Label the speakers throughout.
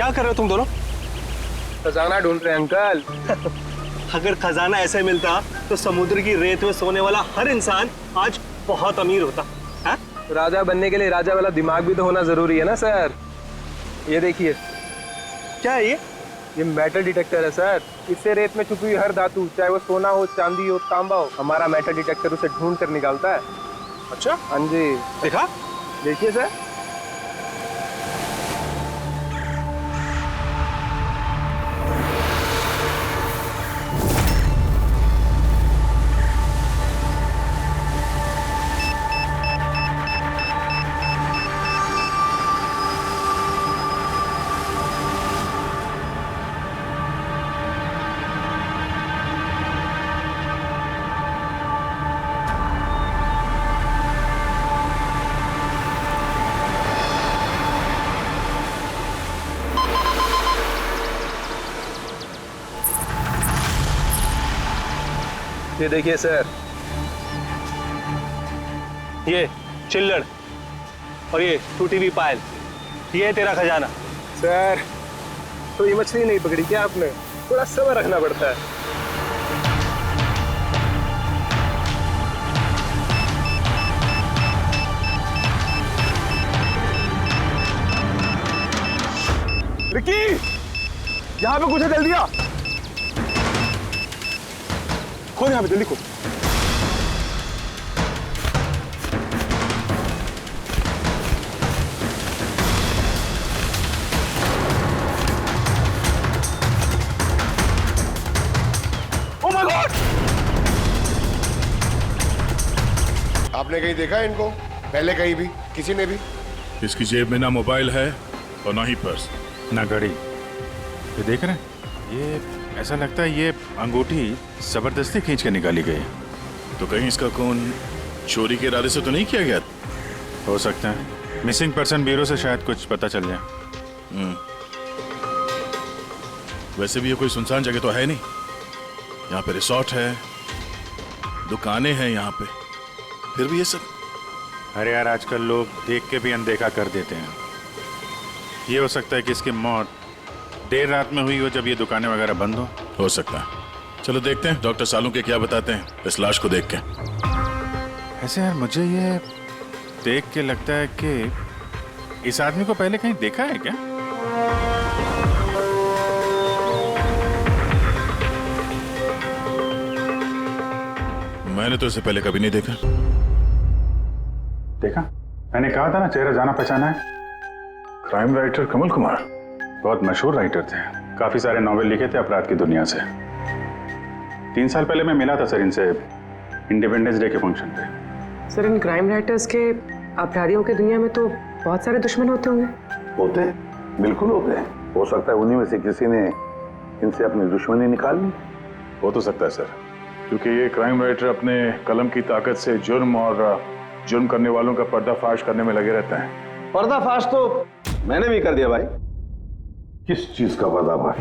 Speaker 1: क्या कर रहे हो तुम दोनों?
Speaker 2: खजाना ढूंढ रहे हैं अंकल।
Speaker 1: अगर खजाना ऐसे मिलता तो समुद्र की रेत में सोने वाला हर इंसान आज बहुत अमीर होता है?
Speaker 2: राजा बनने के लिए राजा वाला दिमाग भी तो होना जरूरी है ना सर। ये देखिए,
Speaker 1: क्या है
Speaker 2: ये मेटल डिटेक्टर है सर। इससे रेत में छुपी हुई हर धातु, चाहे वो सोना हो, चांदी हो, तांबा हो, हमारा मेटल डिटेक्टर उसे ढूंढ कर निकालता है।
Speaker 1: अच्छा,
Speaker 2: हाँ जी,
Speaker 1: देखा?
Speaker 2: देखिए सर। ये देखिए सर,
Speaker 1: ये चिल्लड़ और ये टूटी हुई पायल, ये है तेरा खजाना।
Speaker 2: सर तो ये मछली नहीं पकड़ी क्या आपने? थोड़ा सब्र रखना पड़ता है। रिकी, यहाँ पे कुछ है, जल्दी आ। खोल यहाँ पे, जल्दी खोल। Oh my God!
Speaker 3: आपने कहीं देखा है इनको पहले? कहीं भी किसी ने भी?
Speaker 4: इसकी जेब में ना मोबाइल है और ना ही पर्स,
Speaker 5: ना घड़ी। ये देख रहे हैं? ये ऐसा लगता है ये अंगूठी जबरदस्ती खींच के निकाली गई है।
Speaker 4: तो कहीं इसका खून चोरी के इरादे से तो नहीं किया गया?
Speaker 5: हो सकता है मिसिंग पर्सन ब्यूरो से शायद कुछ पता चल जाए।
Speaker 4: वैसे भी ये कोई सुनसान जगह तो है नहीं। यहाँ पे रिसोर्ट है, दुकानें हैं यहाँ पे, फिर भी ये सब।
Speaker 5: अरे यार, आजकल लोग देख के भी अनदेखा कर देते हैं। ये हो सकता है कि इसकी मौत देर रात में हुई हो, जब ये दुकानें वगैरह बंद हो
Speaker 4: सकता है। चलो देखते हैं डॉक्टर सालू के क्या बताते हैं इस लाश को देख के।
Speaker 5: ऐसे यार, मुझे ये देख के लगता है कि इस आदमी को पहले कहीं देखा है क्या?
Speaker 4: मैंने तो इसे पहले कभी नहीं देखा।
Speaker 5: देखा? मैंने कहा था ना, चेहरा जाना पहचाना है। क्राइम राइटर कमल कुमार बहुत मशहूर राइटर थे, काफी सारे नॉवेल लिखे थे अपराध की दुनिया से। 3 साल पहले मैं मिला था सर इनसे इंडिपेंडेंस डे के फंक्शन पे।
Speaker 6: सर, इन क्राइम राइटर्स के अपराधियों की दुनिया में तो बहुत सारे दुश्मन होते होंगे।
Speaker 7: होते हैं, बिल्कुल होते हैं। हो सकता है उन्हीं में से किसी ने इनसे अपनी दुश्मनी निकाल ली।
Speaker 4: हो तो सकता है सर, क्योंकि ये क्राइम राइटर अपने कलम की ताकत से जुर्म और जुर्म करने वालों का पर्दाफाश करने में लगे रहते हैं।
Speaker 7: पर्दाफाश तो मैंने भी कर दिया भाई। किस चीज का पर्दाफाश?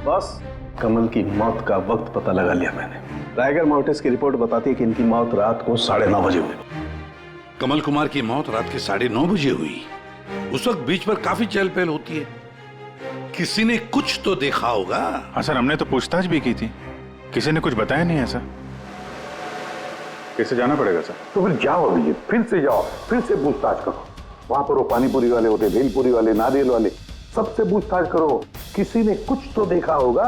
Speaker 7: बस कमल की मौत का वक्त पता लगा लिया मैंने। टाइगर माउंटेस की रिपोर्ट बताती है कि इनकी मौत रात को 9:30 बजे हुई।
Speaker 8: कमल कुमार की मौत रात के 9:30 बजे हुई। उस वक्त बीच पर काफी चहल पहल होती है। किसी ने कुछ तो देखा होगा।
Speaker 5: हाँ सर, हमने तो पूछताछ भी की थी, किसी ने कुछ बताया नहीं है सर। कैसे जाना पड़ेगा सर?
Speaker 7: तो फिर जाओ अभी, फिर से जाओ, फिर से पूछताछ करो। वहां पर वो पानीपुरी वाले होते, भेलपुरी वाले, नारियल वाले, सबसे पूछताछ करो। किसी ने कुछ तो देखा होगा।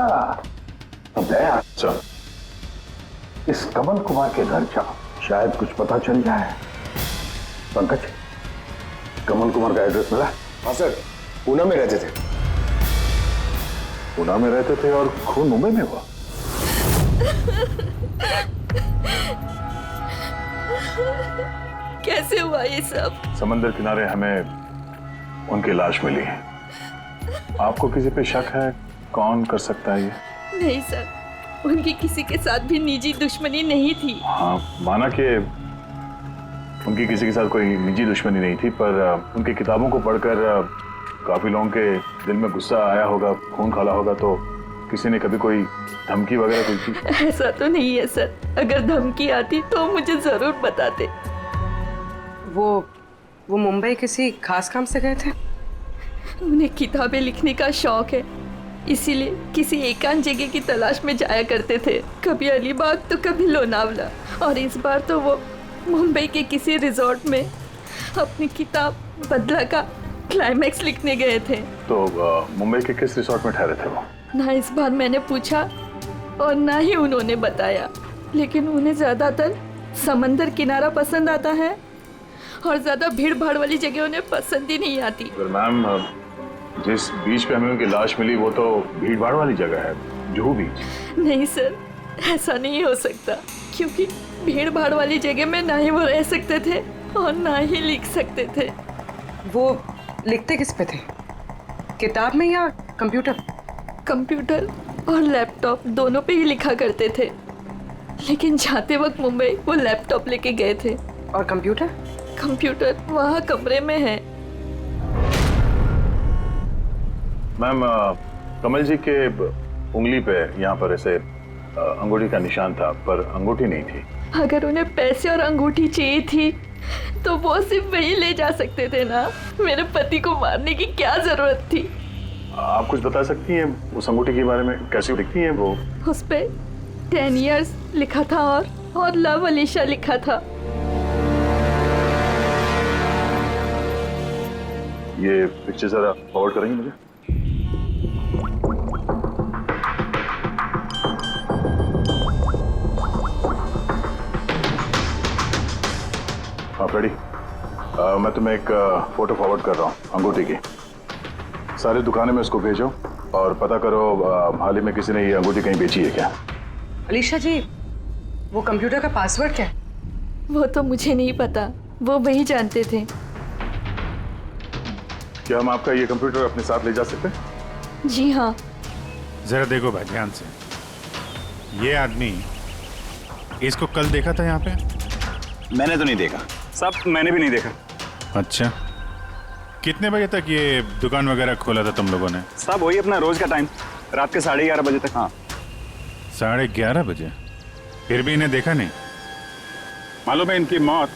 Speaker 7: अब अच्छा, इस कमल कुमार के घर जाओ, शायद कुछ पता चल जाए। पंकज, कमल कुमार का एड्रेस मिला?
Speaker 3: हाँ सर, पूना में रहते थे।
Speaker 7: पूना में रहते थे और खून मुंबई में हुआ?
Speaker 9: कैसे हुआ ये सब?
Speaker 4: समंदर किनारे हमें उनकी लाश मिली। आपको किसी पे शक है? कौन कर सकता है ये?
Speaker 9: नहीं सर, उनकी किसी के साथ भी निजी दुश्मनी नहीं थी।
Speaker 4: हाँ, माना कि उनकी किसी के साथ कोई निजी दुश्मनी नहीं थी, पर उनकी किताबों को पढ़कर काफी लोगों के दिल में गुस्सा आया होगा, खून खौला होगा, तो किसी ने कभी कोई धमकी वगैरह दी थी?
Speaker 9: ऐसा तो नहीं है सर, अगर धमकी आती तो मुझे जरूर बताते।
Speaker 6: वो मुंबई किसी खास काम से गए थे?
Speaker 9: उन्हें किताबें लिखने का शौक है, इसीलिए किसी एकांत जगह की तलाश में जाया करते थे, कभी अलीबाग तो कभी लोनावला, और इस बार तो वो मुंबई के किसी रिजॉर्ट में अपनी किताब बदला का क्लाइमैक्स लिखने गए थे।
Speaker 4: तो मुंबई के किस रिसोर्ट में ठहरे थे वो?
Speaker 9: ना इस बार मैंने पूछा और ना ही उन्होंने बताया, लेकिन उन्हें ज़्यादातर समंदर किनारा पसंद आता है और ज़्यादा भीड़ भाड़ वाली जगह उन्हें पसंद ही नहीं आती।
Speaker 4: पर मैम, जिस बीच पे हमें उनकी लाश मिली वो तो भीड़ भाड़ वाली जगह है, जुहू बीच।
Speaker 9: नहीं सर, ऐसा नहीं हो सकता, क्योंकि भीड़ भाड़ वाली जगह में ना ही वो रह सकते थे और ना ही लिख सकते थे।
Speaker 6: वो लिखते किस पे थे, किताब में या कंप्यूटर?
Speaker 9: कंप्यूटर और लैपटॉप दोनों पे ही लिखा करते थे, लेकिन जाते वक्त मुंबई वो लैपटॉप लेके गए थे।
Speaker 6: और कंप्यूटर?
Speaker 9: कंप्यूटर वहाँ कमरे में है।
Speaker 4: मैम, कमल जी के उंगली पे यहाँ पर ऐसे अंगूठी का निशान था, पर अंगूठी नहीं थी।
Speaker 9: अगर उन्हें पैसे और अंगूठी चाहिए थी तो वो सिर्फ वही ले जा सकते थे ना, मेरे पति को मारने की क्या जरूरत थी?
Speaker 4: आप कुछ बता सकती हैं उस अंगूठी के बारे में, कैसी दिखती है वो?
Speaker 9: उस पे 10 years लिखा था और लव अलीशा लिखा था।
Speaker 4: ये पिक्चर जरा फॉरवर्ड करेंगे मुझे? आप रेडी? मैं तुम्हें एक फोटो फॉरवर्ड कर रहा हूँ अंगूठी की। सारी दुकानें में इसको भेजो और पता करो हाल ही में किसी ने ये अंगूठी कहीं बेची है क्या।
Speaker 6: अलीशा जी, वो कंप्यूटर का पासवर्ड क्या है?
Speaker 9: वो तो मुझे नहीं पता, वो वही जानते थे।
Speaker 4: क्या हम आपका ये कंप्यूटर अपने साथ ले जा सकते हैं?
Speaker 9: जी हाँ।
Speaker 5: जरा देखो भाई ध्यान से, ये आदमी, इसको कल देखा था यहाँ पे?
Speaker 10: मैंने तो नहीं देखा
Speaker 1: साहब, मैंने भी नहीं देखा।
Speaker 5: अच्छा, कितने बजे तक ये दुकान वगैरह खोला था तुम लोगों ने?
Speaker 1: साहब वही अपना रोज का टाइम, रात के 11:30 बजे तक। हाँ,
Speaker 5: 11:30 बजे? फिर भी इन्हें देखा नहीं? मालूम है इनकी मौत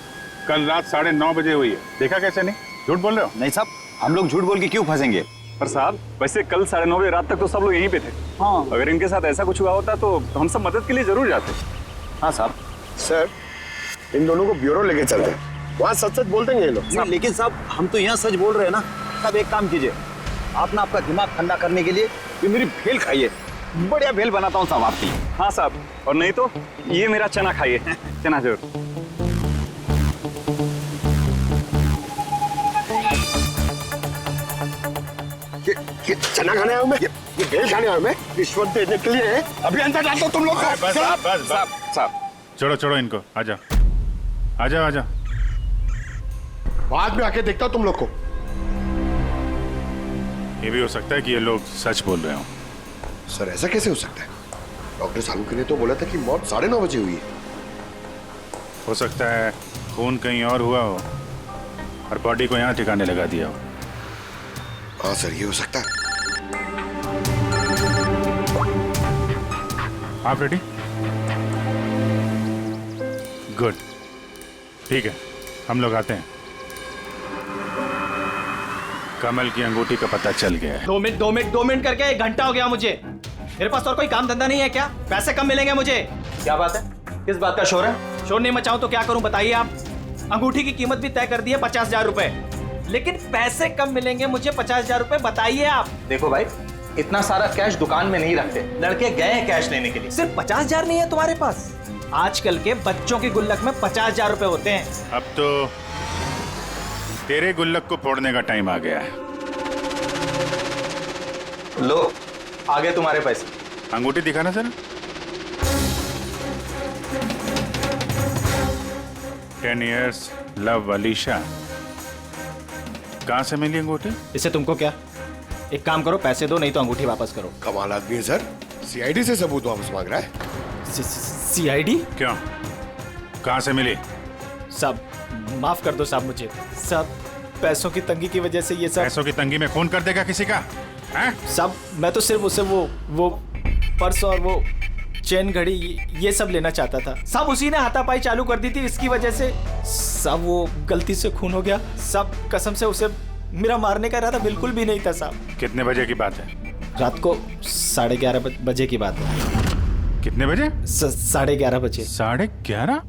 Speaker 5: कल रात 9:30 बजे हुई है, देखा कैसे नहीं? झूठ बोल रहे हो?
Speaker 10: नहीं साहब, हम लोग झूठ बोल के क्यों फंसेंगे?
Speaker 1: पर साहब वैसे कल 9:30 बजे रात तक तो सब लोग यहीं पे थे।
Speaker 10: हाँ।
Speaker 1: अगर इनके साथ ऐसा कुछ हुआ होता तो हम सब मदद के लिए जरूर जाते।
Speaker 10: हाँ साहब।
Speaker 3: सर, इन दोनों को ब्यूरो लेके चलते हैं, वहाँ सच सच बोल देंगे ये लोग।
Speaker 10: नहीं, लेकिन साहब हम तो यहाँ सच बोल रहे हैं ना। साहब एक काम कीजिए, आप ना आपका दिमाग ठंडा करने के लिए ये मेरी भेल खाइए, बढ़िया भेल बनाता हूँ साहब आपकी।
Speaker 1: हाँ साहब, और नहीं तो ये मेरा चना खाइए, चना जरूर।
Speaker 3: ये चना खाने आया हूँ मैं, ये भेल खाने आया हूँ मैं, रिश्वत देने के लिए। अभी अंदर डालता हूँ तुम लोग को।
Speaker 5: बस बस बस,
Speaker 1: साहब
Speaker 5: छोड़ो छोड़ो इनको, आ जाओ आ जाओ आ जाओ।
Speaker 3: बाद में आके देखता हूँ तुम लोग को।
Speaker 5: ये भी हो सकता है कि ये लोग सच बोल रहे हो।
Speaker 3: सर ऐसा कैसे हो सकता है? डॉक्टर सालुंके ने तो बोला था कि मौत 9:30 बजे हुई है।
Speaker 5: हो सकता है खून कहीं और हुआ हो और बॉडी को यहाँ ठिकाने लगा दिया हो।
Speaker 3: हाँ सर, ये हो सकता है।
Speaker 5: आप रेडी? गुड, ठीक है, हम लोग आते हैं। कमल की अंगूठी का पता चल गया है।
Speaker 11: 2 मिनट करके 1 घंटा हो गया मुझे। मेरे पास और कोई काम धंधा नहीं है क्या? पैसे कम मिलेंगे मुझे। क्या बात है? किस बात का शोर है? शोर नहीं मचाऊं तो क्या करूं बताइए आप? अंगूठी की कीमत भी तय कर दी है 50,000 रुपए, लेकिन पैसे कम मिलेंगे मुझे 50,000 रुपए, बताइए आप।
Speaker 10: देखो भाई, इतना सारा कैश दुकान में नहीं रखते, लड़के गए हैं कैश लेने के लिए।
Speaker 11: सिर्फ 50,000 नहीं है तुम्हारे पास? आजकल के बच्चों की गुल्लक में 50,000 रुपए होते हैं।
Speaker 5: अब तो तेरे गुल्लक को फोड़ने का टाइम आ गया है।
Speaker 10: लो, आ गए तुम्हारे पैसे।
Speaker 5: अंगूठी दिखाना सर। 10 years love Alisha. कहां से मिली अंगूठी?
Speaker 11: इससे तुमको क्या? एक काम करो, पैसे दो, नहीं तो अंगूठी वापस करो।
Speaker 3: कमाल आदमी है सर, सीआईडी से सबूत वापस मांग रहा है।
Speaker 11: सीआईडी?
Speaker 5: क्यों, कहां से मिली?
Speaker 11: साहब माफ कर दो साहब मुझे। साहब पैसों की तंगी की वजह से ये सब।
Speaker 5: पैसों की तंगी में खून कर देगा किसी का?
Speaker 11: साहब मैं तो सिर्फ उसे वो पर्स और वो चेन घड़ी ये सब लेना चाहता था साहब। उसी ने हाथापाई चालू कर दी थी, इसकी वजह से साहब वो गलती से खून हो गया साहब। कसम से उसे मेरा मारने का इरादा बिल्कुल भी नहीं था साहब।
Speaker 5: कितने बजे की बात है?
Speaker 11: रात को 11:30 बजे की बात है।
Speaker 5: कितने बजे?
Speaker 11: 11:30 बजे।
Speaker 5: 11:30?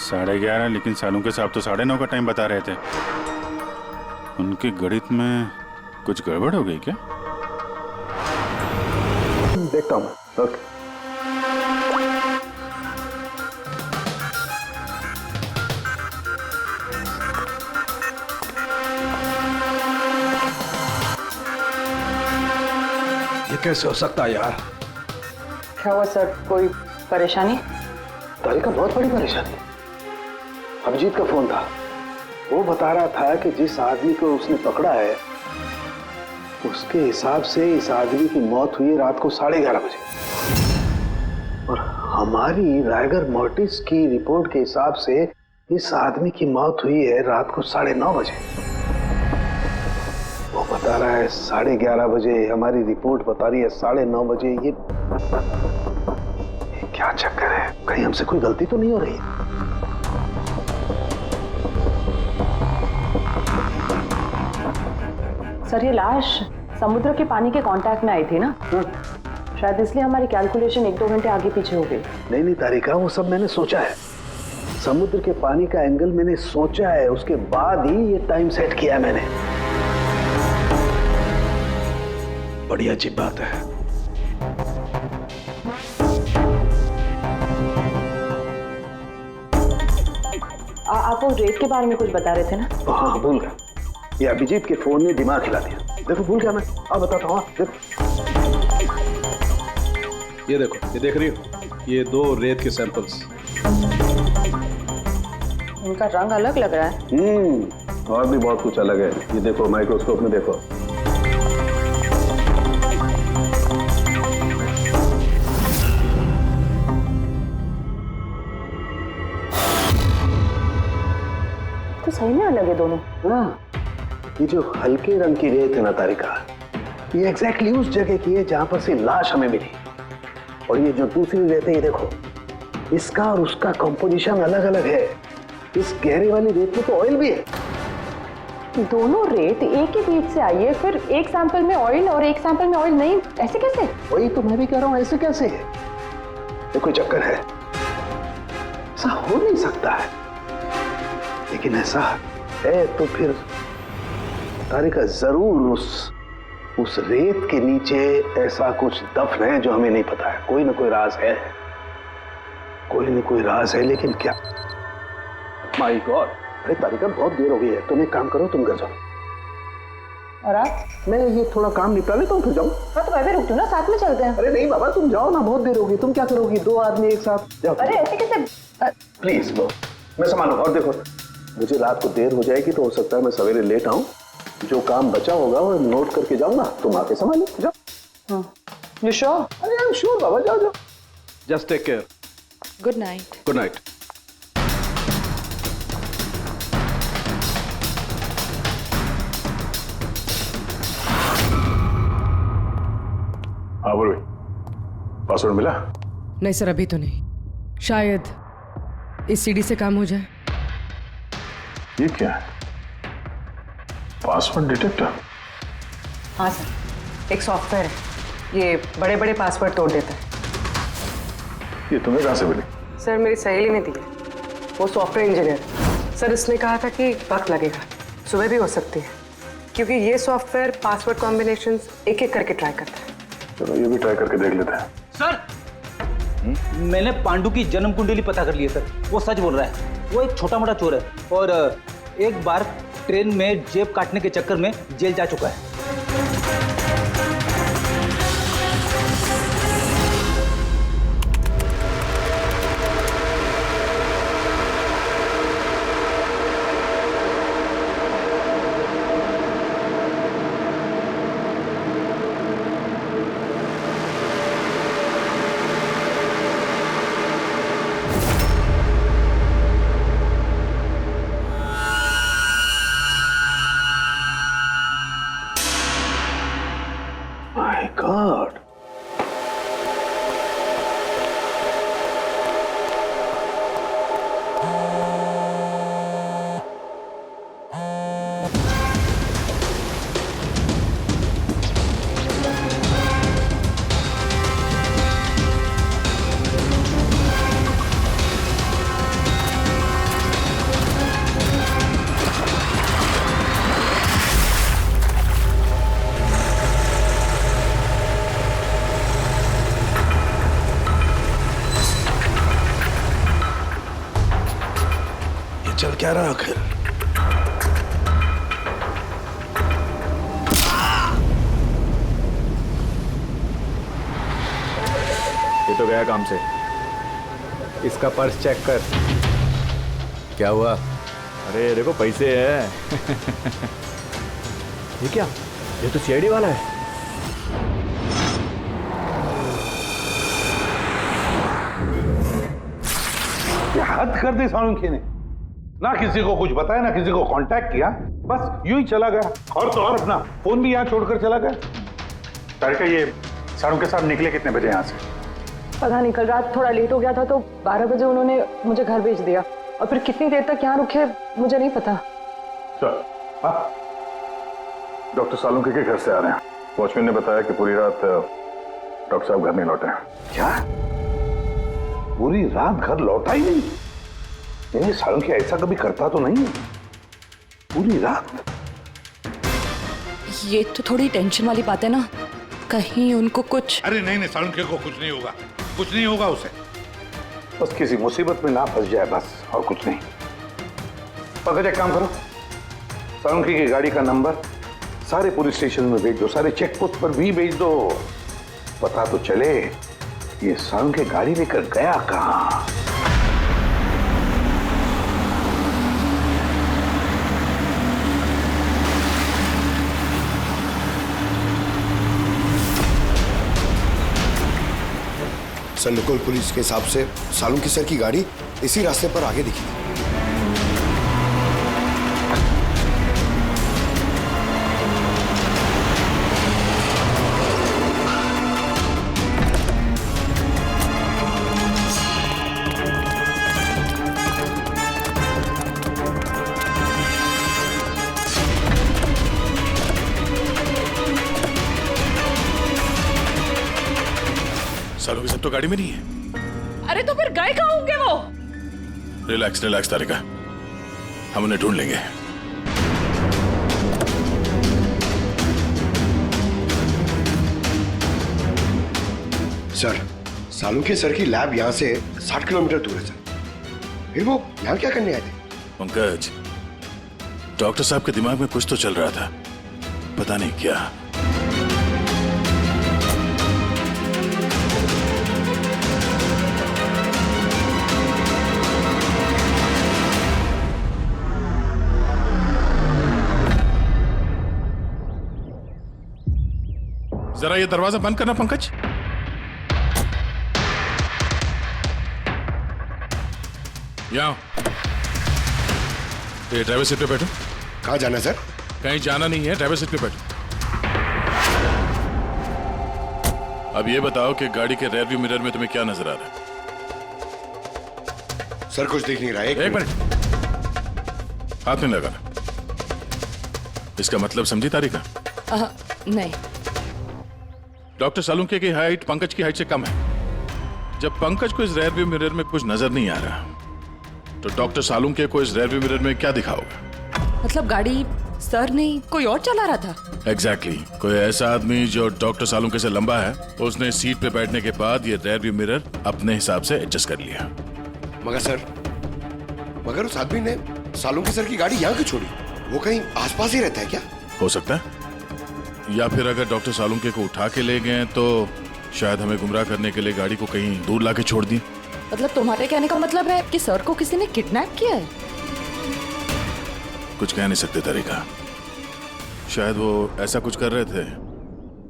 Speaker 5: साढ़े 11, लेकिन सालों के साहब तो 9:30 का टाइम बता रहे थे। उनके गणित में कुछ गड़बड़ हो गई क्या?
Speaker 7: देखता हूँ मैं। ओके।
Speaker 3: ये कैसे हो सकता है यार?
Speaker 6: क्या हुआ सर, कोई परेशानी?
Speaker 7: तारिका, बहुत बड़ी परेशानी। अभिजीत का फोन था, वो बता रहा था कि जिस आदमी को उसने पकड़ा है उसके हिसाब से इस आदमी की मौत हुई रात को 11:30 बजे, और हमारी रायगर मोर्टिस की रिपोर्ट के हिसाब से इस आदमी की मौत हुई है रात को 9:30 बजे। वो बता रहा है 11:30 बजे, हमारी रिपोर्ट बता रही है 9:30 बजे। ये क्या चक्कर है? कहीं हमसे कोई गलती तो नहीं हो रही?
Speaker 6: सर ये लाश समुद्र के पानी के कांटेक्ट में आई थी ना, शायद इसलिए हमारी कैलकुलेशन 1-2 घंटे आगे पीछे हो गई।
Speaker 7: नहीं तारिका, वो सब मैंने सोचा है। समुद्र के पानी का एंगल मैंने सोचा है, उसके बाद ही ये टाइम सेट किया है मैंने।
Speaker 3: बड़ी अजीब बात है।
Speaker 6: आप वो रेत के बारे में कुछ बता रहे थे ना?
Speaker 7: हाँ, भूल गया। ये अभिजीत के फोन ने दिमाग हिला दिया। देखो, भूल गया मैं। अब बताता हूँ। देखो,
Speaker 1: ये देखो, ये देख रही हो, ये 2 रेत के सैंपल्स।
Speaker 6: इनका रंग अलग लग रहा है।
Speaker 7: और भी बहुत कुछ अलग है। ये देखो, माइक्रोस्कोप में देखो।
Speaker 6: तो सही में अलग है दोनों।
Speaker 7: हाँ, ये जो हल्के रंग की रेत है ना तारिका, ये एग्जैक्टली उस जगह की है जहां पर से लाश हमें मिली। और ये जो दूसरी रेत है, ये देखो, इसका और उसका कंपोजिशन अलग अलग है। इस गहरे वाली रेत में तो ऑयल भी है।
Speaker 6: दोनों रेत एक ही बीच से आई है, फिर एक सैंपल में ऑयल और एक सैंपल में ऑयल नहीं, ऐसे कैसे?
Speaker 7: वही तो मैं भी कह रहा हूं, ऐसे कैसे? ये कोई चक्कर है? ऐसा हो नहीं सकता है। लेकिन ऐसा है तो फिर तारिका जरूर उस रेत के नीचे ऐसा कुछ दफन है जो हमें नहीं पता है। कोई ना कोई राज है, कोई ना कोई राज है, लेकिन क्या? My God! अरे तारिका, बहुत देर हो गई है। तुम एक काम करो, तुम घर जाओ।
Speaker 6: और आप?
Speaker 7: मैं ये थोड़ा काम निपटा लेता हूँ, फिर जाऊँ।
Speaker 6: हाँ तो मैं भी रुक दूँ ना, साथ में चलते हैं।
Speaker 7: अरे नहीं बाबा, तुम जाओ ना, बहुत देर होगी। तुम क्या करोगी? 2 आदमी एक साथ जाओ।
Speaker 6: अरे ऐसे कैसे?
Speaker 7: प्लीज लो, मैं संभालूं। और देखो, मुझे रात को देर हो जाएगी तो हो सकता है मैं सवेरे लेट आऊं। जो काम बचा होगा वो नोट करके जाऊंगा, तुम आके संभालो। जाओ।
Speaker 6: You sure?
Speaker 7: अरे आई एम श्योर बाबा, जाओ जाओ।
Speaker 1: Just take care.
Speaker 6: Good night.
Speaker 1: Good night.
Speaker 4: हाँ बोलो, पासवर्ड मिला?
Speaker 6: नहीं सर, अभी तो नहीं। शायद इस सीडी से काम हो जाए।
Speaker 4: ये क्या है? Password detector?
Speaker 6: हाँ सर, एक सॉफ्टवेयर है, ये बड़े बड़े पासवर्ड तोड़ देता है।
Speaker 4: ये तुम्हें कहाँ से मिली?
Speaker 6: सर मेरी सहेली ने दी है, वो सॉफ्टवेयर इंजीनियर। सर इसने कहा था कि वक्त लगेगा, सुबह भी हो सकती है, क्योंकि ये सॉफ्टवेयर पासवर्ड कॉम्बिनेशंस एक एक करके ट्राई करता है।
Speaker 4: चलो ये भी ट्राई करके देख लेते हैं।
Speaker 10: सर, मैंने पांडु की जन्म कुंडली पता कर ली है सर। वो सच बोल रहा है। वो एक छोटा मोटा चोर है और एक बार ट्रेन में जेब काटने के चक्कर में जेल जा चुका है।
Speaker 7: My God.
Speaker 8: क्या रहा आखिर?
Speaker 5: ये तो गया काम से।
Speaker 2: इसका पर्स चेक कर।
Speaker 5: क्या हुआ?
Speaker 12: अरे देखो पैसे हैं। ये क्या? ये तो सीआईडी वाला है।
Speaker 7: क्या हद कर दी सालुंखे ने। ना किसी को कुछ बताया, ना किसी को कांटेक्ट किया, बस यूं ही चला गया। और तो और अपना फोन भी यहाँ छोड़कर चला गया।
Speaker 5: तारिका, ये सालुंखे साहब निकले कितने बजे यहाँ से?
Speaker 6: पता नहीं, कल रात थोड़ा लेट हो गया था तो 12 बजे उन्होंने मुझे घर भेज दिया, और फिर कितनी देर तक यहाँ रुके मुझे नहीं पता।
Speaker 4: सर, डॉक्टर सालुंखे के घर से आ रहे हैं। वॉचमैन ने बताया कि पूरी रात डॉक्टर साहब घर नहीं लौटे हैं।
Speaker 7: क्या? पूरी रात घर लौटा ही नहीं? यानी सालुंखे ऐसा कभी करता तो नहीं? पूरी रात?
Speaker 9: ये तो थोड़ी टेंशन वाली बात है ना, कहीं उनको कुछ।
Speaker 8: अरे नहीं नहीं, सालुंखे को कुछ नहीं होगा, कुछ नहीं होगा उसे।
Speaker 7: बस किसी मुसीबत में ना फंस जाए, बस, और कुछ नहीं। पकड़, एक काम करो, सालुंखे की गाड़ी का नंबर सारे पुलिस स्टेशन में भेज दो, सारे चेक पोस्ट पर भी भेज दो। पता तो चले ये सालुंखे गाड़ी लेकर गया कहां।
Speaker 3: सर, लोकल पुलिस के हिसाब से सालुंखे सर की गाड़ी इसी रास्ते पर आगे दिखी।
Speaker 8: सालुंखे सब तो गाड़ी में नहीं है।
Speaker 9: अरे तो फिर गए कहाँ होंगे वो?
Speaker 8: रिलैक्स रिलैक्स तारिका, हम उन्हें ढूंढ लेंगे।
Speaker 3: सर, सालुंखे सर की लैब यहाँ से 60 किलोमीटर दूर है सर। फिर वो यहाँ क्या करने आए थे?
Speaker 8: पंकज, डॉक्टर साहब के दिमाग में कुछ तो चल रहा था, पता नहीं क्या। जरा ये दरवाजा बंद करना पंकज। यहाँ ये ड्राइवर सीट पे बैठो।
Speaker 3: कहाँ जाना है सर?
Speaker 8: कहीं जाना नहीं है, ड्राइवर सीट पे बैठो। अब ये बताओ कि गाड़ी के रेयर व्यू मिरर में तुम्हें क्या नजर आ रहा है?
Speaker 3: सर, कुछ दिख नहीं रहा है।
Speaker 8: एक मिनट, हाथ में लगाना। इसका मतलब समझी तारिका?
Speaker 9: नहीं।
Speaker 8: डॉक्टर सालुंखे की हाइट पंकज की हाइट से कम है। जब पंकज को इस रेयर व्यू मिरर में कुछ नजर नहीं आ रहा, तो डॉक्टर सालुंखे को इस रेयर व्यू मिरर में क्या दिखा होगा?
Speaker 9: मतलब गाड़ी सर नहीं, कोई और चला रहा था?
Speaker 8: एग्जैक्टली कोई ऐसा आदमी जो डॉक्टर सालुंखे से लंबा है, उसने सीट पे बैठने के बाद ये रेयर व्यू मिरर अपने हिसाब से एडजस्ट कर लिया।
Speaker 3: मगर उस आदमी ने सालुंखे सर की गाड़ी यहाँ क्यों छोड़ी? वो कहीं आसपास ही रहता है क्या?
Speaker 8: हो सकता है, या फिर अगर डॉक्टर सालुंखे को उठा के ले गए तो शायद हमें गुमराह करने के लिए गाड़ी को कहीं दूर लाके छोड़ दी।
Speaker 9: मतलब तुम्हारे कहने का मतलब है कि सर को किसी ने किडनैप किया है?
Speaker 8: कुछ कह नहीं सकते तरीका। शायद वो ऐसा कुछ कर रहे थे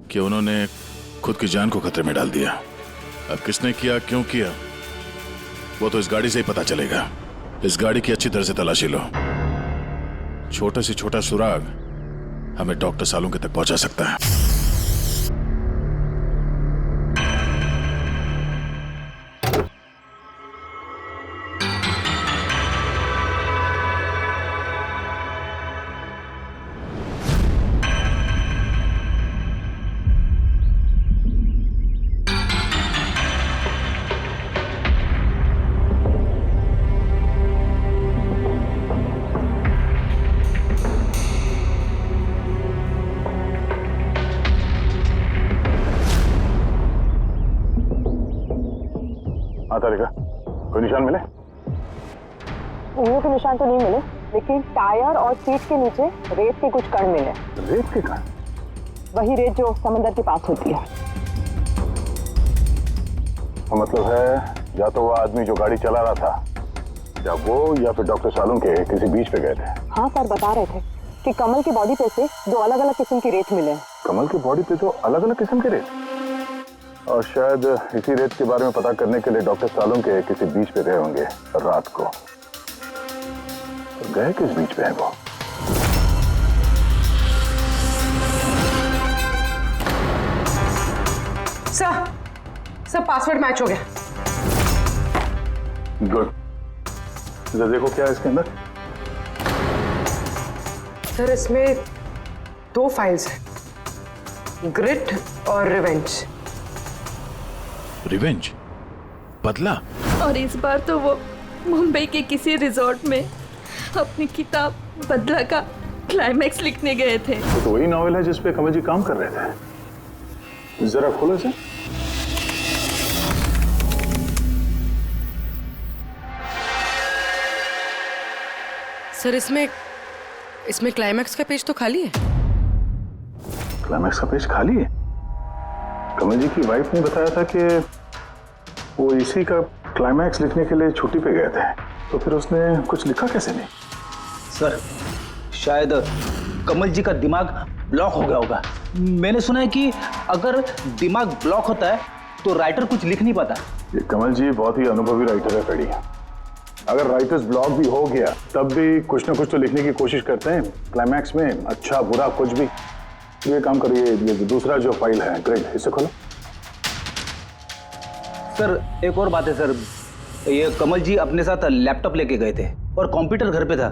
Speaker 8: कि उन्होंने खुद की जान को खतरे में डाल दिया। अब किसने किया, क्यों किया, वो तो इस गाड़ी से ही पता चलेगा। इस गाड़ी की अच्छी तरह से तलाशी लो। छोटे से छोटा सुराग हमें डॉक्टर सालुंखे तक पहुंचा सकता है।
Speaker 4: तारिका, कोई निशान मिले?
Speaker 6: उंगलियों के निशान तो नहीं मिले, लेकिन टायर और सीट के नीचे रेत के कुछ कण मिले।
Speaker 7: रेत के कण?
Speaker 6: वही रेत जो समंदर के पास होती है।
Speaker 7: तो मतलब है या तो वो आदमी जो गाड़ी चला रहा था, या वो या फिर डॉक्टर सालुम के किसी बीच पे गए थे।
Speaker 6: हाँ सर, बता रहे थे कि कमल की बॉडी पे से 2 अलग-अलग किस्म की रेत मिले हैं।
Speaker 7: कमल की बॉडी पे तो अलग अलग किस्म के रेत, और शायद इसी रेत के बारे में पता करने के लिए डॉक्टर सालुम के किसी बीच पे गए होंगे रात को। तो गए किस बीच पे है वो?
Speaker 6: सर पासवर्ड मैच हो गया।
Speaker 7: गुड। जरा देखो क्या है इसके अंदर।
Speaker 6: सर इसमें 2 फाइल्स हैं, ग्रिट और रिवेंज।
Speaker 8: रिवेंज? बदला?
Speaker 9: और इस बार तो वो मुंबई के किसी रिजॉर्ट में अपनी किताब बदला का क्लाइमैक्स लिखने गए थे।
Speaker 7: तो वही नॉवेल है जिसपे कमल जी काम कर रहे थे। जरा खोलो इसे।
Speaker 6: सर इसमें क्लाइमैक्स का पेज तो खाली है।
Speaker 7: क्लाइमैक्स का पेज खाली है? कमल जी की वाइफ ने बताया था कि वो इसी का क्लाइमैक्स लिखने के लिए छुट्टी पे गए थे, तो फिर उसने कुछ लिखा कैसे नहीं?
Speaker 10: सर शायद कमल जी का दिमाग ब्लॉक हो गया होगा। मैंने सुना है कि अगर दिमाग ब्लॉक होता है तो राइटर कुछ लिख नहीं पाता।
Speaker 7: ये कमल जी बहुत ही अनुभवी राइटर है कड़ी। अगर राइटर्स ब्लॉक भी हो गया तब भी कुछ ना कुछ तो लिखने की कोशिश करते हैं क्लाइमैक्स में, अच्छा बुरा कुछ भी। ये काम करिए, ये दूसरा जो फाइल है ग्रेट, इसे खोलो।
Speaker 10: सर एक और बात है सर, ये कमल जी अपने साथ लैपटॉप लेके गए थे और कंप्यूटर घर पे था,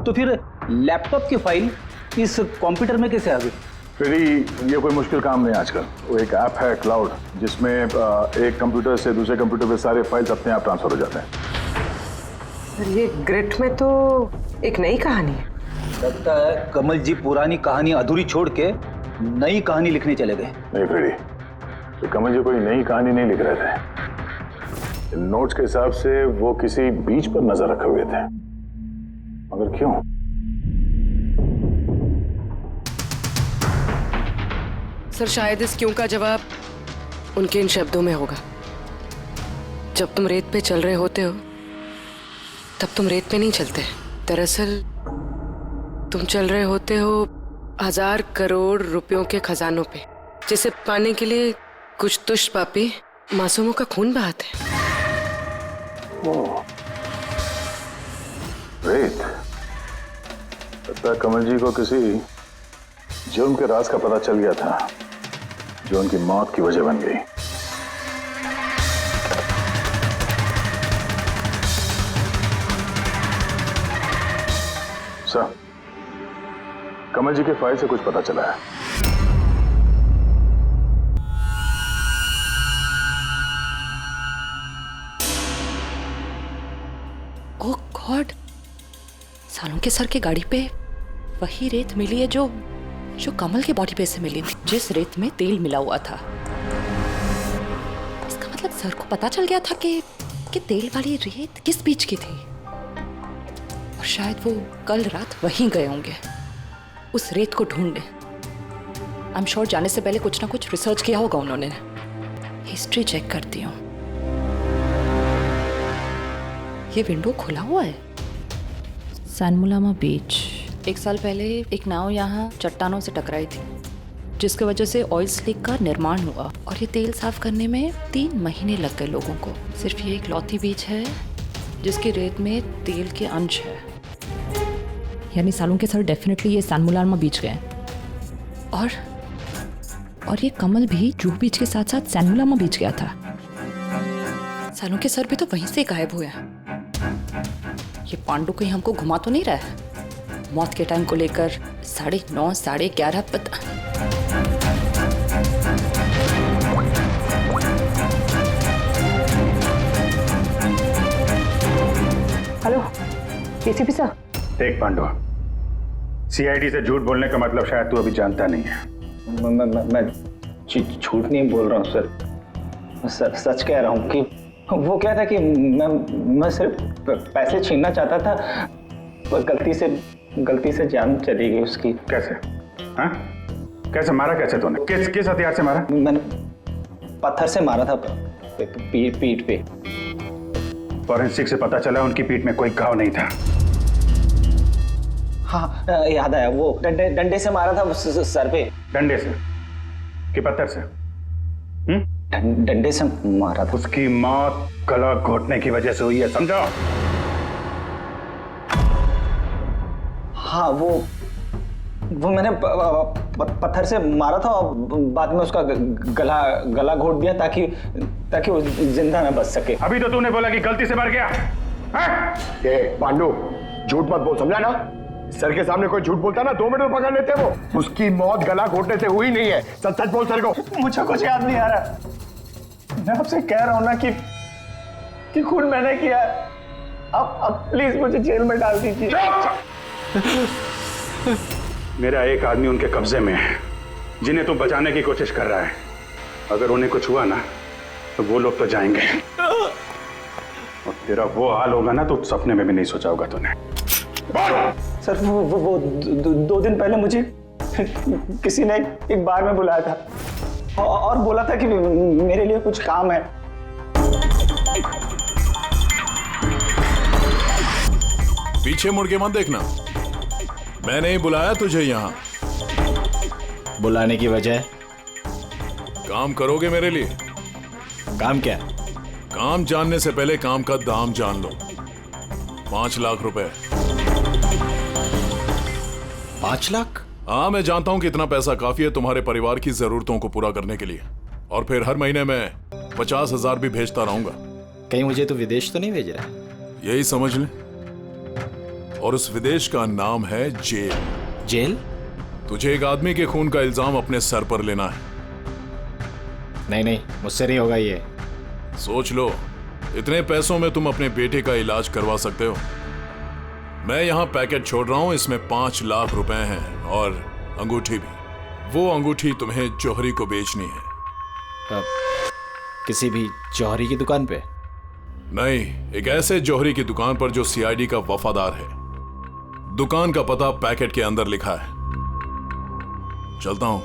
Speaker 10: तो फिर लैपटॉप की फाइल इस कंप्यूटर में कैसे आ गई?
Speaker 7: फिर ये कोई मुश्किल काम नहीं आजकल। वो एक ऐप है क्लाउड, जिसमें एक कंप्यूटर से दूसरे कंप्यूटर पे सारे फाइल्स अपने आप ट्रांसफर हो जाते हैं।
Speaker 6: सर ये ग्रिट में तो एक नई कहानी है।
Speaker 10: लगता है कमल जी पुरानी कहानी अधूरी छोड़ के नई कहानी लिखने चले गए।
Speaker 7: नहीं फ्रेडी, तो कमल जी कोई नई कहानी नहीं लिख रहे थे। नोट्स के हिसाब से वो किसी बीच पर नजर रखे हुए थे, मगर क्यों?
Speaker 6: सर शायद इस क्यों का जवाब उनके इन शब्दों में होगा। जब तुम रेत पे चल रहे होते हो तब तुम रेत पे नहीं चलते। दरअसल तुम चल रहे होते हो 1000 करोड़ रुपयों के खजानों पे, जिसे पाने के लिए कुछ दुष्ट पापी मासूमों का खून बहाते हैं।
Speaker 7: रेत? लगता है कमल जी को किसी जुर्म के राज का पता चल गया था, जो उनकी मौत की वजह बन गई। सर, कमल जी के फाइल से कुछ पता चला है।
Speaker 13: ओह गॉड, सालों के सर की गाड़ी पे वही रेत मिली है जो कमल की बॉडी पे से मिली थी, जिस रेत में तेल मिला हुआ था। इसका मतलब सर को पता चल गया था कि तेल वाली रेत किस बीच की थी, और शायद वो कल रात वहीं गए होंगे उस रेत को ढूंढने। आई एम श्योर जाने से पहले कुछ ना कुछ रिसर्च किया होगा उन्होंने। हिस्ट्री चेक करती हूँ। ये विंडो खुला हुआ है। सैनमुलामा बीच। 1 साल पहले एक नाव यहाँ चट्टानों से टकराई थी, जिसकी वजह से ऑयल स्लिक का निर्माण हुआ, और ये तेल साफ करने में 3 महीने लग गए लोगों को। सिर्फ ये इकलौती बीच है जिसकी रेत में तेल के अंश है। यानी सालों के सर डेफिनेटली ये सैनमुलामा बीच गए, और ये कमल भी जूहू बीच के साथ साथ सैनमुलामा बीच गया था। सालों के सर भी तो वहीं से गायब हुए हैं। ये पांडु कहीं हमको घुमा तो नहीं रहा है? मौत के टाइम को लेकर 9:30 11:30 पता।
Speaker 6: Hello ACP sir.
Speaker 5: देख पांडु, सीआईडी से झूठ बोलने का मतलब शायद तू अभी जानता नहीं है।
Speaker 11: मैं झूठ नहीं बोल रहा हूँ सर, सच कह रहा हूँ कि वो क्या था कि मैं सिर्फ
Speaker 10: पैसे छीनना चाहता था, पर गलती से जान चली गई उसकी।
Speaker 5: कैसे? हाँ? कैसे मारा? कैसे तूने? किस हथियार से मारा?
Speaker 10: मैंने पत्थर से मारा था पीठ पे।
Speaker 5: फॉरेंसिक से पता चला उनकी पीठ में कोई घाव नहीं था।
Speaker 10: हाँ, याद आया, वो डंडे से मारा था सर पे।
Speaker 5: डंडे से कि पत्थर से?
Speaker 10: डंडे से मारा था।
Speaker 5: उसकी मौत गला घोटने की वजह से हुई है, समझो?
Speaker 10: हाँ, वो मैंने पत्थर से मारा था और बाद में उसका गला घोट दिया ताकि वो जिंदा न बच सके।
Speaker 5: अभी तो तूने बोला कि गलती से मर गया।
Speaker 3: ये पांडु, झूठ मत बोल, समझा ना? सर के सामने कोई झूठ बोलता ना 2 मिनट में पकड़ लेते वो। उसकी मौत गला घोटने से हुई नहीं है। सच सच बोल सर को।
Speaker 11: मुझे कुछ याद नहीं आ रहा। मैं आपसे कह रहा हूं ना कि खून मैंने किया। अब प्लीज मुझे जेल में डाल दीजिए।
Speaker 5: मेरा एक आदमी उनके कब्जे में है जिन्हें तू बचाने की कोशिश कर रहा है। अगर उन्हें कुछ हुआ ना तो वो लोग तो जाएंगे और तेरा वो हाल होगा ना तो सपने में भी नहीं सोचा होगा तूने।
Speaker 10: सर, वो 2 दिन पहले मुझे किसी ने एक बार में बुलाया था और बोला था कि मेरे लिए कुछ काम है।
Speaker 8: पीछे मुड़ के मत देखना, मैंने ही बुलाया तुझे यहाँ।
Speaker 11: बुलाने की वजह?
Speaker 8: काम करोगे मेरे लिए?
Speaker 11: काम क्या?
Speaker 8: काम जानने से पहले काम का दाम जान लो। 5 लाख रुपए।
Speaker 11: 5 लाख?
Speaker 8: हाँ, मैं जानता हूं कि इतना पैसा काफी है तुम्हारे परिवार की जरूरतों को पूरा करने के लिए, और फिर हर महीने में 50,000 भी भेजता रहूंगा।
Speaker 11: कहीं मुझे तो विदेश तो नहीं भेज रहा?
Speaker 8: यही समझ ले। और उस विदेश का नाम है जेल।
Speaker 11: जेल?
Speaker 8: तुझे एक आदमी के खून का इल्जाम अपने सर पर लेना है।
Speaker 11: नहीं, मुझसे नहीं होगा ये।
Speaker 8: सोच लो, इतने पैसों में तुम अपने बेटे का इलाज करवा सकते हो। मैं यहाँ पैकेट छोड़ रहा हूँ, इसमें 5 लाख रुपए हैं और अंगूठी भी। वो अंगूठी तुम्हें जौहरी को बेचनी है।
Speaker 11: किसी भी जौहरी की दुकान पे?
Speaker 8: नहीं, एक ऐसे जौहरी की दुकान पर जो सीआईडी का वफादार है। दुकान का पता पैकेट के अंदर लिखा है। चलता हूं।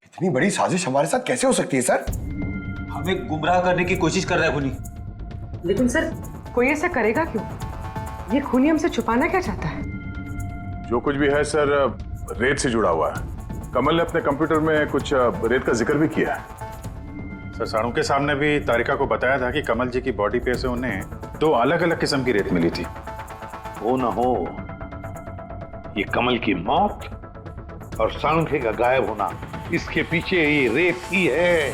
Speaker 3: इतनी बड़ी साजिश हमारे साथ कैसे हो सकती है सर?
Speaker 10: हमें गुमराह करने की कोशिश कर रहा है खूनी।
Speaker 6: लेकिन सर, कोई ऐसा करेगा क्यों? ये खूनी हमसे छुपाना क्या चाहता है?
Speaker 4: जो कुछ भी है सर, रेत से जुड़ा हुआ है। कमल ने अपने कंप्यूटर में कुछ रेत का जिक्र भी किया है।
Speaker 5: सर, साड़ू के सामने भी तारिका को बताया था कि कमल जी की बॉडी पे से उन्हें 2 अलग अलग किस्म की रेत मिली थी।
Speaker 7: हो न हो ये कमल की मौत और साळुंखे का गायब होना, इसके पीछे ये रेत ही है।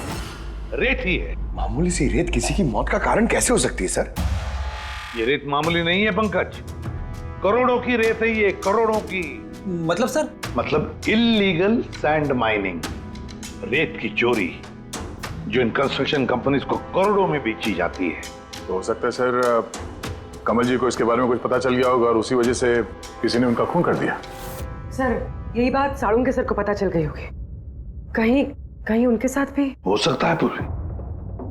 Speaker 7: रेत ही है।
Speaker 3: मामूली सी रेत किसी की मौत का कारण कैसे हो सकती है सर?
Speaker 7: ये रेत मामूली नहीं है पंकज, करोड़ों की रेत है ये, करोड़ों की।
Speaker 10: मतलब सर?
Speaker 7: मतलब इल्लीगल सैंड माइनिंग, रेत की चोरी, जो इन कंस्ट्रक्शन कंपनीज को करोड़ों में बेची जाती है।
Speaker 4: तो हो सकता है सर कमल जी को इसके बारे में कुछ पता चल गया होगा और उसी वजह से किसी ने उनका खून कर दिया।
Speaker 6: सर, यही बात साड़ू के सर को पता चल गई होगी। कहीं उनके साथ भी
Speaker 7: हो सकता है पूरी,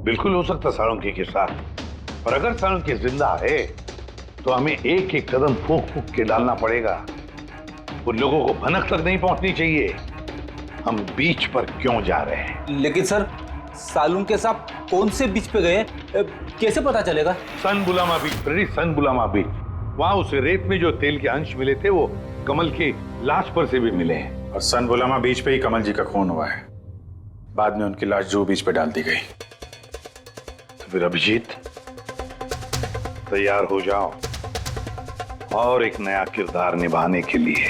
Speaker 7: बिल्कुल हो सकता है साळुंखे के साथ। और अगर साळुंखे जिंदा है तो हमें एक एक कदम फूंक फूंक के डालना पड़ेगा। उन लोगों को भनक तक नहीं पहुंचनी चाहिए हम बीच पर क्यों जा रहे हैं।
Speaker 10: लेकिन सर, साळुंखे साहब कौन से बीच पे गए, कैसे पता चलेगा?
Speaker 7: सन बुलामा बीच, सन बुलामा बीच। वहां उस रेत में जो तेल के अंश मिले थे वो कमल के लाश पर से भी मिले हैं।
Speaker 5: और सन बुलामा बीच पे ही कमल जी का खून हुआ है। बाद में उनकी लाश जो बीच पे डाल दी गई।
Speaker 7: तो फिर अभिजीत, तैयार हो जाओ और एक नया किरदार निभाने के लिए।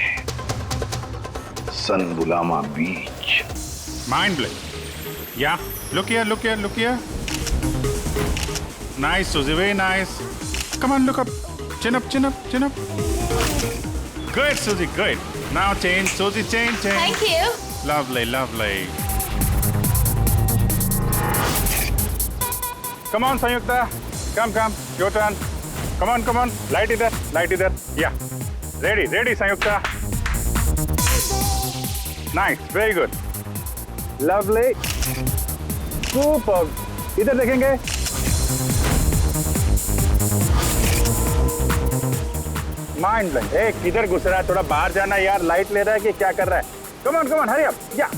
Speaker 7: सन बुलामा beach.
Speaker 5: Mind blowing. Yeah, look here. Nice, Suzy, very nice. Come on, look up. Chin up. Good, Suzy, good. Now change, Suzy, change.
Speaker 9: Thank you.
Speaker 5: Lovely. Come on, Sanyukta. Come. Your turn. Come on. Light it there. Yeah. Ready, Sanyukta. Nice, very good. Lovely. Super. इधर देखेंगे। Mind blank. ए, किधर घुस रहा है? थोड़ा बाहर जाना यार। लाइट ले रहा है कि क्या कर रहा है? Come on hurry up. या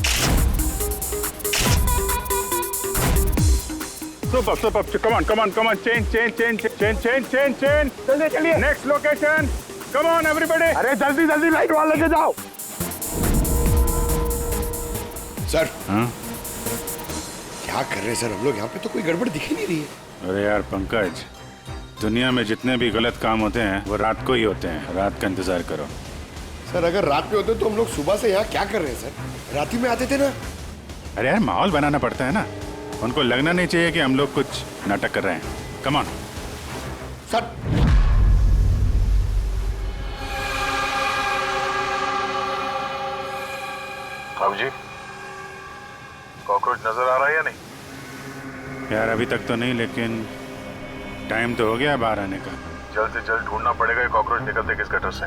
Speaker 5: सुपर। Come on change. जल्दी चलिए। Next location. Come on everybody.
Speaker 3: अरे जल्दी लाइट वाला लेके जाओ। सर
Speaker 5: हाँ?
Speaker 3: क्या कर रहे हैं सर हम लोग यहाँ पे? तो कोई गड़बड़ दिख ही नहीं रही है।
Speaker 5: अरे यार पंकज, दुनिया में जितने भी गलत काम होते हैं वो रात को ही होते हैं। रात का इंतजार करो।
Speaker 3: सर अगर रात में होते तो हम लोग सुबह से यहाँ क्या कर रहे हैं सर? रात ही में आते थे ना।
Speaker 5: अरे यार माहौल बनाना पड़ता है ना। उनको लगना नहीं चाहिए कि हम लोग कुछ नाटक कर रहे हैं। Come on
Speaker 3: sir.
Speaker 4: बाबू जी, कॉकरोच नजर आ रहा है या नहीं?
Speaker 5: यार अभी तक तो नहीं, लेकिन टाइम तो हो गया बाहर आने का।
Speaker 4: जल्द से जल्द ढूंढना पड़ेगा ये कॉकरोच निकलते किस गटर से।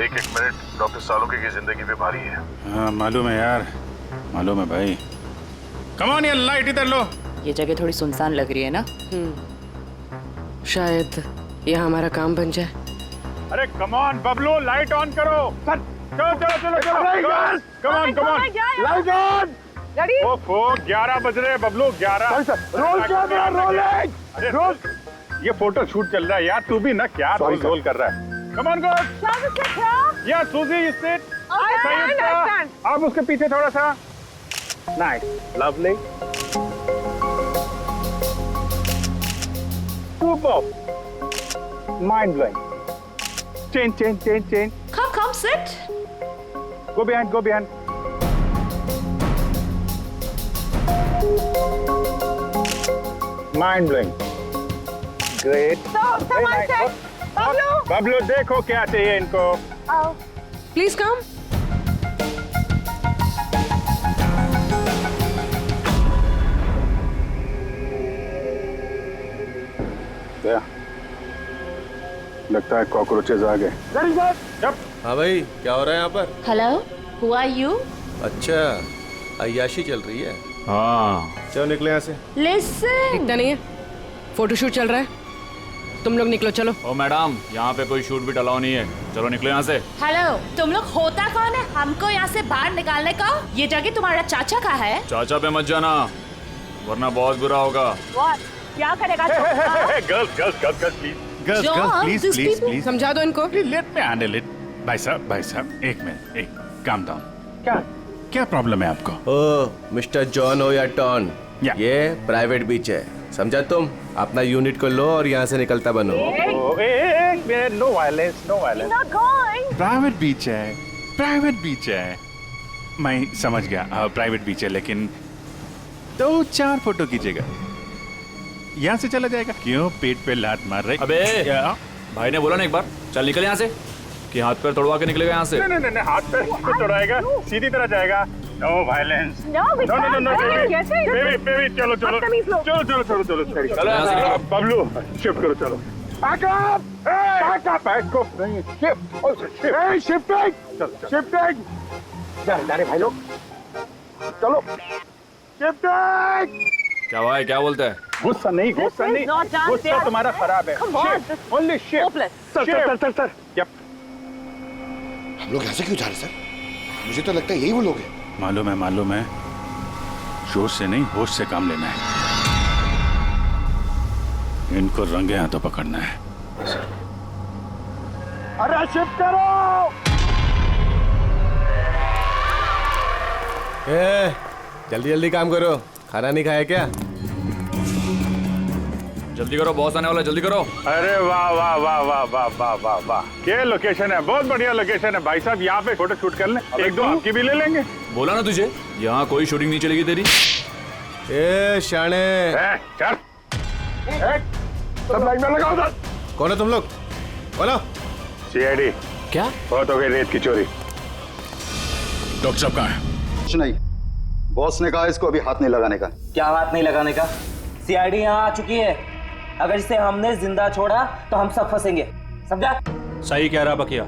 Speaker 4: एक मिनट डॉक्टर सालुंके की जिंदगी पे भारी है।
Speaker 5: हाँ मालूम है यार, मालूम है भाई। कम ऑन, ये लाइट इधर लो।
Speaker 13: ये जगह थोड़ी सुनसान लग रही है ना।
Speaker 6: शायद यहाँ हमारा काम बन जाए।
Speaker 5: अरे come on Bablu, light on करो। चलो। Come on.
Speaker 3: Light on.
Speaker 5: ओफो 11 बज रहे हैं बबलू, 11।
Speaker 3: Role rolling.
Speaker 5: अरे रोल, ये फोटो शूट चल रहा है यार। तू भी ना क्या रोल कर रहा है। Come on girls. या सूजी यू सिट। आप उसके पीछे थोड़ा सा। Nice, lovely, super, mind blowing. Change.
Speaker 13: Come, sit.
Speaker 5: Go behind. Mind blowing. Great. Bablu देखो क्या चाहिए इनको।
Speaker 6: Please come.
Speaker 5: लगता है कॉकरोचेज आ गए।
Speaker 12: हाँ भाई, क्या हो रहा है यहाँ पर?
Speaker 13: Hello, who are you?
Speaker 12: अच्छा, अय्याशी चल रही है।
Speaker 5: हाँ,
Speaker 12: चलो निकले यहाँ से।
Speaker 13: Listen.
Speaker 6: दिखता नहीं है, फोटोशूट चल रहा है। तुम लोग निकलो, चलो।
Speaker 14: ओ मैडम, यहाँ पे कोई शूट भी अलाउ नहीं है। चलो निकलो यहाँ से।
Speaker 13: हेलो, तुम लोग होता कौन है हमको यहाँ से बाहर निकालने का? ये जगह तुम्हारा चाचा का है।
Speaker 14: चाचा पे मत जाना, वरना बहुत बुरा होगा।
Speaker 13: क्या करेगा?
Speaker 5: Girls, please.
Speaker 6: समझा दो इनको।
Speaker 5: Let me handle it. भाई साहब, एक मिनट, काम डाउन। क्या प्रॉब्लम है आपको?
Speaker 12: ओ मिस्टर जॉन हो या टॉन,
Speaker 5: या।
Speaker 12: ये प्राइवेट बीच है, समझा तुम? अपना यूनिट को लो और यहाँ से निकलता बनो।
Speaker 5: No violence. प्राइवेट बीच है। मैं समझ गया, प्राइवेट बीच है, लेकिन 2-4 फोटो कीजिएगा। यहाँ से चला जाएगा। क्यों पेट पे लात मार रहे?
Speaker 14: अबे भाई ने बोला ना एक बार, चल निकल यहाँ से, कि हाथ पैर तोड़वा के निकलेगा यहाँ से।
Speaker 5: नहीं, हाथ पैर क्यों तोड़ाएगा? सीधी तरह जाएगा। No violence. नो, बेबी, चलो।
Speaker 14: चलो यहाँ से।
Speaker 5: बबलू शिफ्ट करो, चलो।
Speaker 3: शिफ्टिंग। जा भाई लोग, चलो। शिफ्टिंग।
Speaker 14: क्या भाई, क्या बोलते हैं?
Speaker 5: गुस्सा नहीं, गुस्सा तुम्हारा खराब है। Only shift. सर।
Speaker 3: हम लोग यहाँ से क्यों जा रहे सर? मुझे तो लगता है यही वो लोग हैं।
Speaker 5: मालूम है। जोश से नहीं, होश से काम लेना है। इनको रंगे हाथों पकड़ना है।
Speaker 3: अरे शिफ्ट करो।
Speaker 12: जल्दी काम करो। खाना नहीं खाया क्या?
Speaker 14: जल्दी करो, बॉस आने वाला, जल्दी करो।
Speaker 5: अरे वाह, क्या लोकेशन है, बहुत बढ़िया लोकेशन है भाई साहब। यहाँ पे फोटो शूट कर लें, 1-2 आपकी भी ले लेंगे।
Speaker 14: बोला ना तुझे, यहाँ कोई शूटिंग नहीं चलेगी तेरी।
Speaker 12: ए शाने,
Speaker 5: चल।
Speaker 3: सब लाइन में लगाओ सर।
Speaker 12: कौन है तुम लोग? बोलो।
Speaker 5: CID।
Speaker 14: क्या?
Speaker 5: बहुत हो गई रेत की चोरी।
Speaker 8: डॉक्टर साहब कहाँ है?
Speaker 15: कुछ नहीं, बॉस ने कहा इसको अभी हाथ नहीं लगाने का।
Speaker 11: क्या हाथ नहीं लगाने का? CID यहाँ आ चुकी है। अगर इसे हमने जिंदा छोड़ा तो हम सब फंसेंगे, समझा?
Speaker 14: सही कह रहा बकिया।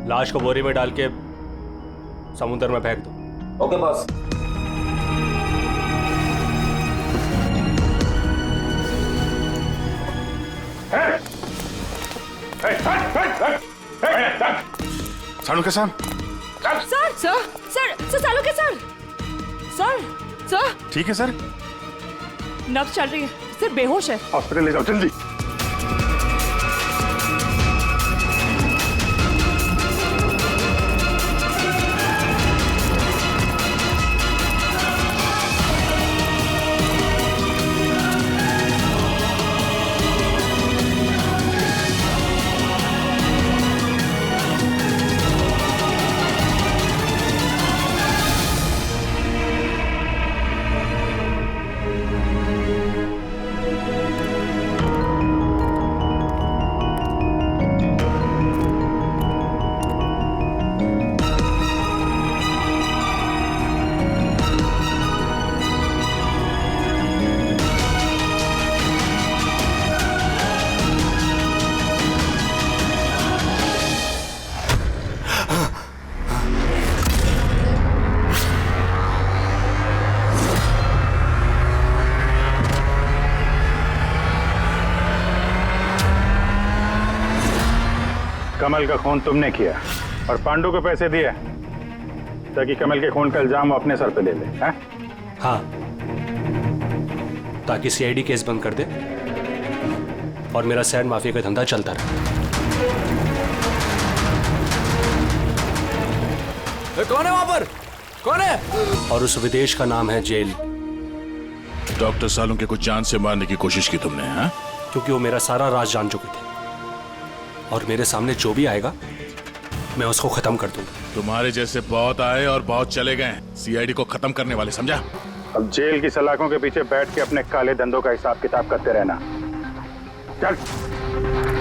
Speaker 14: लाश को बोरी में डाल के समुद्र में फेंक दो।
Speaker 11: Okay boss.
Speaker 5: सालू के साहब
Speaker 9: सर सालू के सर
Speaker 5: ठीक है सर,
Speaker 9: नब्ज चल रही है, सिर्फ बेहोश है।
Speaker 5: हॉस्पिटल ले जाओ जल्दी। कमल का खून तुमने किया और पांडु को पैसे दिए ताकि कमल के खून का इल्जाम वो अपने सर पे ले ले, हैं?
Speaker 16: हाँ, ताकि सीआईडी केस बंद कर दे और मेरा सैंड माफिया का धंधा चलता रहे।
Speaker 14: कौन है वहां पर? कौन है?
Speaker 16: और उस विदेश का नाम है जेल।
Speaker 8: डॉक्टर सालू के कुछ जान से मारने की कोशिश की तुमने, हाँ?
Speaker 16: क्योंकि वो मेरा सारा राज जान चुके थे और मेरे सामने जो भी आएगा मैं उसको खत्म कर दूंगा।
Speaker 8: तुम्हारे जैसे बहुत आए और बहुत चले गए, सीआईडी को खत्म करने वाले, समझा?
Speaker 5: अब जेल की सलाखों के पीछे बैठ के अपने काले धंधों का हिसाब किताब करते रहना। चल।